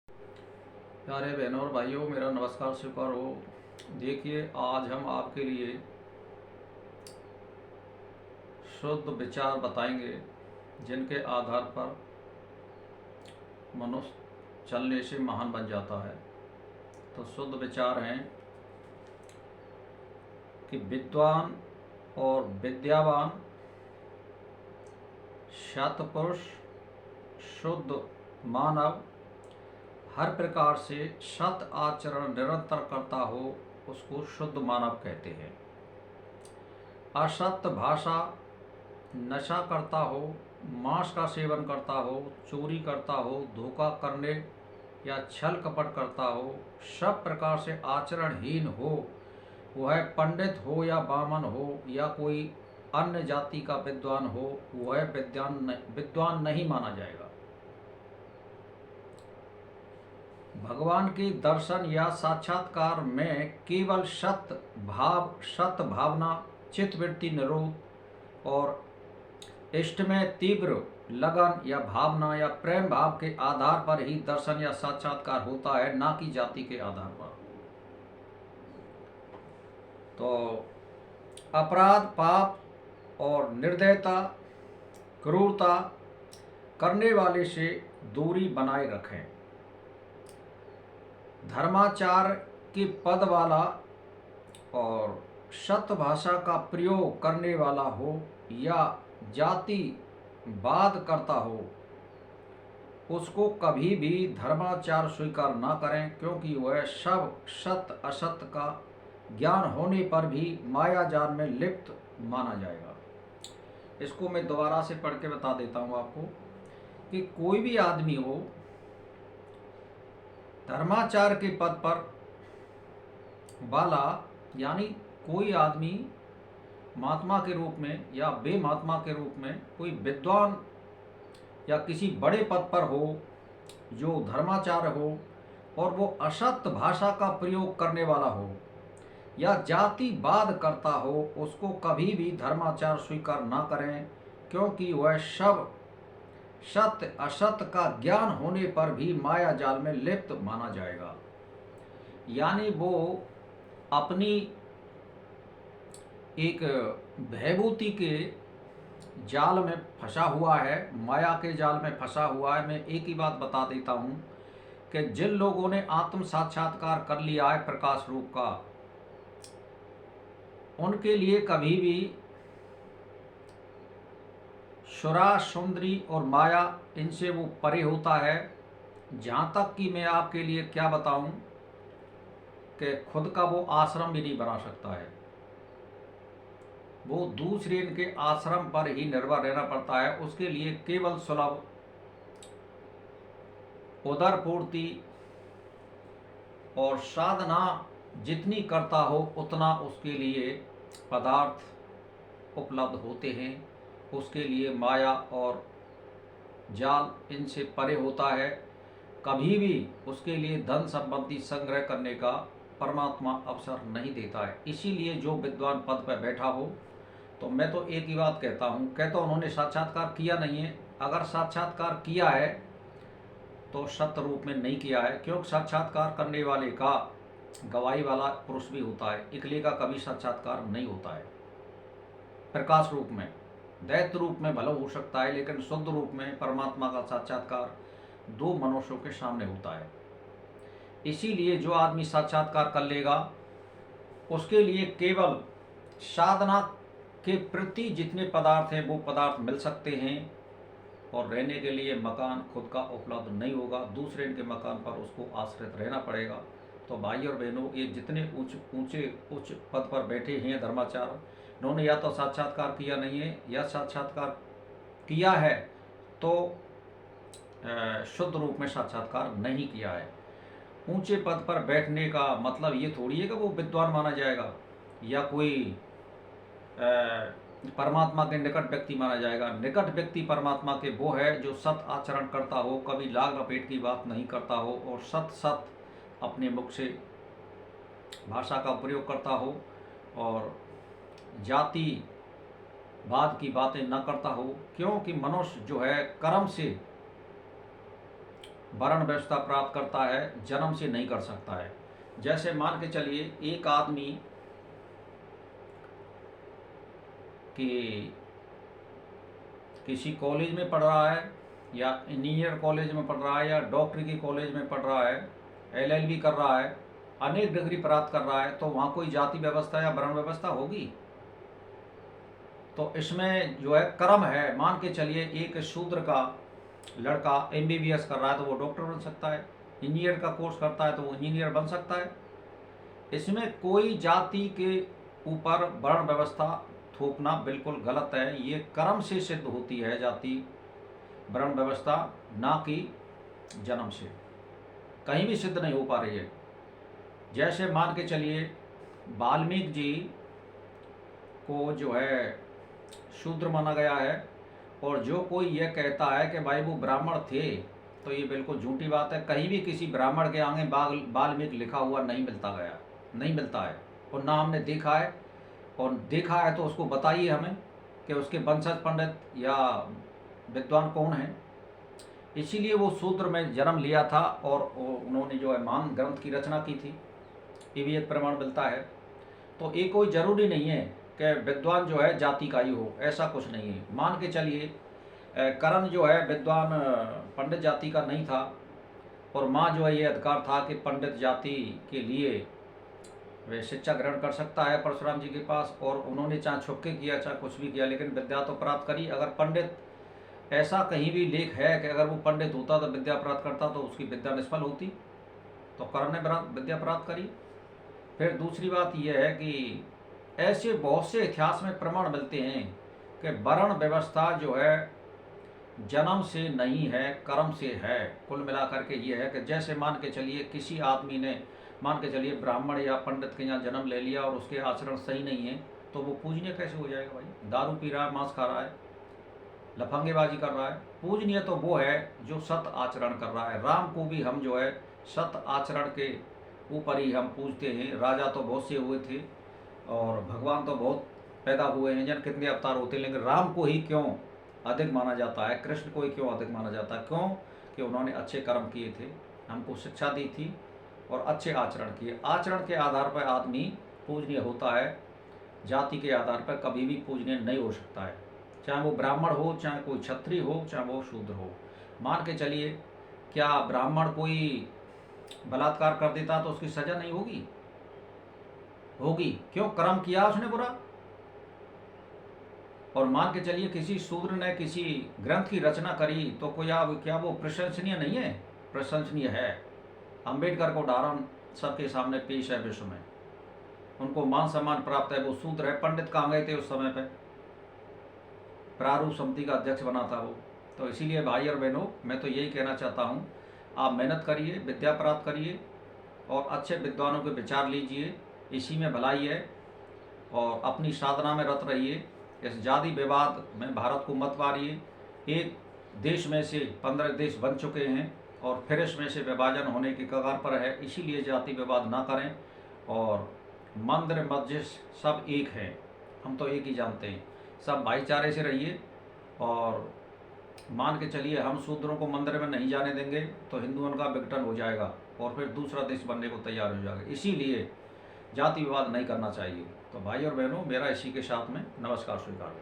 प्यारे बहनों और भाइयों, मेरा नमस्कार स्वीकार हो। देखिए, आज हम आपके लिए शुद्ध विचार बताएंगे जिनके आधार पर मनुष्य चलने से महान बन जाता है। तो शुद्ध विचार हैं कि विद्वान और विद्यावान, सत्पुरुष, शुद्ध मानव हर प्रकार से सत आचरण निरंतर करता हो, उसको शुद्ध मानव कहते हैं। असत्य भाषा, नशा करता हो, मांस का सेवन करता हो, चोरी करता हो, धोखा करने या छल कपट करता हो, सब प्रकार से आचरणहीन हो, वह पंडित हो या बामन हो या कोई अन्य जाति का विद्वान हो, वह विद्वान नहीं माना जाएगा। भगवान के दर्शन या साक्षात्कार में केवल सत्य भावना, चित्तवृत्ति निरोध और इष्ट में तीव्र लगन या भावना या प्रेम भाव के आधार पर ही दर्शन या साक्षात्कार होता है, ना कि जाति के आधार पर। तो अपराध, पाप और निर्दयता, क्रूरता करने वाले से दूरी बनाए रखें। धर्माचार के पद वाला और सत्य भाषा का प्रयोग करने वाला हो या जातिवाद करता हो, उसको कभी भी धर्माचार स्वीकार ना करें, क्योंकि वह सब सत्य असत्य का ज्ञान होने पर भी माया जाल में लिप्त माना जाएगा। इसको मैं दोबारा से पढ़ के बता देता हूँ आपको कि कोई भी आदमी हो, धर्माचार के पद पर वाला, यानी कोई आदमी महात्मा के रूप में या बेमहात्मा के रूप में कोई विद्वान या किसी बड़े पद पर हो जो धर्माचार्य हो और वो असत्य भाषा का प्रयोग करने वाला हो या जातिवाद करता हो, उसको कभी भी धर्माचार स्वीकार ना करें, क्योंकि वह सब सत्य असत्य का ज्ञान होने पर भी माया जाल में लिप्त माना जाएगा। यानी वो अपनी एक भयभूति के जाल में फंसा हुआ है, माया के जाल में फंसा हुआ है। मैं एक ही बात बता देता हूँ कि जिन लोगों ने आत्म साक्षात्कार कर लिया है प्रकाश रूप का, उनके लिए कभी भी सुरा, सुंदरी और माया, इनसे वो परे होता है। जहाँ तक कि मैं आपके लिए क्या बताऊं कि खुद का वो आश्रम भी नहीं बना सकता है, वो दूसरे इनके आश्रम पर ही निर्भर रहना पड़ता है। उसके लिए केवल सुलभ उदर पूर्ति और साधना जितनी करता हो उतना उसके लिए पदार्थ उपलब्ध होते हैं। उसके लिए माया और जाल इनसे परे होता है। कभी भी उसके लिए धन संपत्ति संग्रह करने का परमात्मा अवसर नहीं देता है। इसीलिए जो विद्वान पद पर बैठा हो, तो मैं तो एक ही बात कहता हूँ, कहता उन्होंने साक्षात्कार किया नहीं है। अगर साक्षात्कार किया है तो सत्य रूप में नहीं किया है, क्योंकि साक्षात्कार करने वाले का गवाही वाला पुरुष भी होता है, इकले का कभी साक्षात्कार नहीं होता है। प्रकाश रूप में, दैत्य रूप में भला हो सकता है, लेकिन शुद्ध रूप में परमात्मा का साक्षात्कार दो मनुष्यों के सामने होता है। इसीलिए जो आदमी साक्षात्कार कर लेगा, उसके लिए केवल साधना के प्रति जितने पदार्थ हैं वो पदार्थ मिल सकते हैं, और रहने के लिए मकान खुद का उपलब्ध नहीं होगा, दूसरे के मकान पर उसको आश्रित रहना पड़ेगा। तो भाई और बहनों, ये जितने उच्च पद पर बैठे हैं धर्माचार्य, इन्होंने या तो साक्षात्कार किया नहीं है या साक्षात्कार किया है तो शुद्ध रूप में साक्षात्कार नहीं किया है। ऊंचे पद पर बैठने का मतलब ये थोड़ी है कि वो विद्वान माना जाएगा या कोई परमात्मा के निकट व्यक्ति माना जाएगा। निकट व्यक्ति परमात्मा के वो है जो सत आचरण करता हो, कभी लाग लपेट की बात नहीं करता हो, और सत अपने मुख से भाषा का प्रयोग करता हो, और जातिवाद की बातें न करता हो। क्योंकि मनुष्य जो है कर्म से वर्ण व्यवस्था प्राप्त करता है, जन्म से नहीं कर सकता है। जैसे मान के चलिए एक आदमी कि किसी कॉलेज में पढ़ रहा है या इंजीनियर कॉलेज में पढ़ रहा है या डॉक्टरी की कॉलेज में पढ़ रहा है, LLB कर रहा है, अनेक डिग्री प्राप्त कर रहा है, तो वहाँ कोई जाति व्यवस्था या वर्ण व्यवस्था होगी? तो इसमें जो है कर्म है। मान के चलिए एक शूद्र का लड़का MBBS कर रहा है तो वो डॉक्टर बन सकता है, इंजीनियर का कोर्स करता है तो वो इंजीनियर बन सकता है। इसमें कोई जाति के ऊपर वर्ण व्यवस्था थोपना बिल्कुल गलत है। ये कर्म से सिद्ध होती है जाति वर्ण व्यवस्था, ना कि जन्म से। कहीं भी सिद्ध नहीं हो पा रही है। जैसे मान के चलिए वाल्मीकि जी को जो है शूद्र माना गया है, और जो कोई यह कहता है कि भाई वो ब्राह्मण थे, तो ये बिल्कुल झूठी बात है। कहीं भी किसी ब्राह्मण के आगे वाल्मीकि लिखा हुआ नहीं मिलता है, और ना हमने देखा है, और देखा है तो उसको बताइए हमें कि उसके वंशज पंडित या विद्वान कौन है। इसीलिए वो शूद्र में जन्म लिया था और उन्होंने जो है महान ग्रंथ की रचना की थी, ये भी एक प्रमाण मिलता है। तो ये कोई ज़रूरी नहीं है कि विद्वान जो है जाति का ही हो, ऐसा कुछ नहीं है। मान के चलिए करण जो है विद्वान पंडित जाति का नहीं था, और माँ जो है ये अधिकार था कि पंडित जाति के लिए वे शिक्षा ग्रहण कर सकता है परशुराम जी के पास, और उन्होंने चाहे छुपके किया चाहे कुछ भी किया, लेकिन विद्या तो प्राप्त करी। अगर पंडित, ऐसा कहीं भी लेख है कि अगर वो पंडित होता तो विद्या प्राप्त करता तो उसकी विद्या निष्फल होती, तो कर्ण ने विद्या प्राप्त करी। फिर दूसरी बात यह है कि ऐसे बहुत से इतिहास में प्रमाण मिलते हैं कि वर्ण व्यवस्था जो है जन्म से नहीं है, कर्म से है। कुल मिलाकर के ये है कि जैसे मान के चलिए किसी आदमी ने मान के चलिए ब्राह्मण या पंडित के यहाँ जन्म ले लिया और उसके आचरण सही नहीं है, तो वो पूजनीय कैसे हो जाएगा भाई? दारू पी रहा है, मांस खा रहा है, लफंगेबाजी कर रहा है, पूजनीय तो वो है जो सत आचरण कर रहा है। राम को भी हम जो है सत आचरण के ऊपर ही हम पूजते हैं। राजा तो बहुत से हुए थे और भगवान तो बहुत पैदा हुए हैं, जन कितने अवतार होते हैं, लेकिन राम को ही क्यों अधिक माना जाता है, कृष्ण को ही क्यों अधिक माना जाता है? क्यों? कि उन्होंने अच्छे कर्म किए थे, हमको शिक्षा दी थी और अच्छे आचरण किए। आचरण के आधार पर आदमी पूजनीय होता है, जाति के आधार पर कभी भी पूजनीय नहीं हो सकता है, चाहे वो ब्राह्मण हो, चाहे कोई क्षत्रिय हो, चाहे वो शूद्र हो। मान के चलिए क्या ब्राह्मण कोई बलात्कार कर देता तो उसकी सजा नहीं होगी? होगी। क्यों? कर्म किया उसने बुरा। और मान के चलिए किसी शूद्र ने किसी ग्रंथ की रचना करी तो कोई क्या वो प्रशंसनीय नहीं है? प्रशंसनीय है। अंबेडकर को उदाहरण सबके सामने पेश है विश्व में, उनको मान सम्मान प्राप्त है, वो शूद्र है। पंडित कहाँ गए थे उस समय पे? प्रारूप समिति का अध्यक्ष बना था वो। तो इसीलिए भाई और बहनों, मैं तो यही कहना चाहता हूँ, आप मेहनत करिए, विद्या प्राप्त करिए और अच्छे विद्वानों के विचार लीजिए, इसी में भलाई है। और अपनी साधना में रत रहिए। इस जाति विवाद में भारत को मत मारिए। एक देश में से 15 देश बन चुके हैं और फिर इसमें से विभाजन होने की कगार पर है, इसीलिए जाति विवाद ना करें। और मंदिर मस्जिद सब एक हैं, हम तो एक ही जानते हैं। सब भाईचारे से रहिए। और मान के चलिए हम शूद्रों को मंदिर में नहीं जाने देंगे तो हिंदुओं का विघटन हो जाएगा और फिर दूसरा देश बनने को तैयार हो जाएगा। इसीलिए जाति विवाद नहीं करना चाहिए। तो भाई और बहनों, मेरा इसी के साथ में नमस्कार स्वीकार।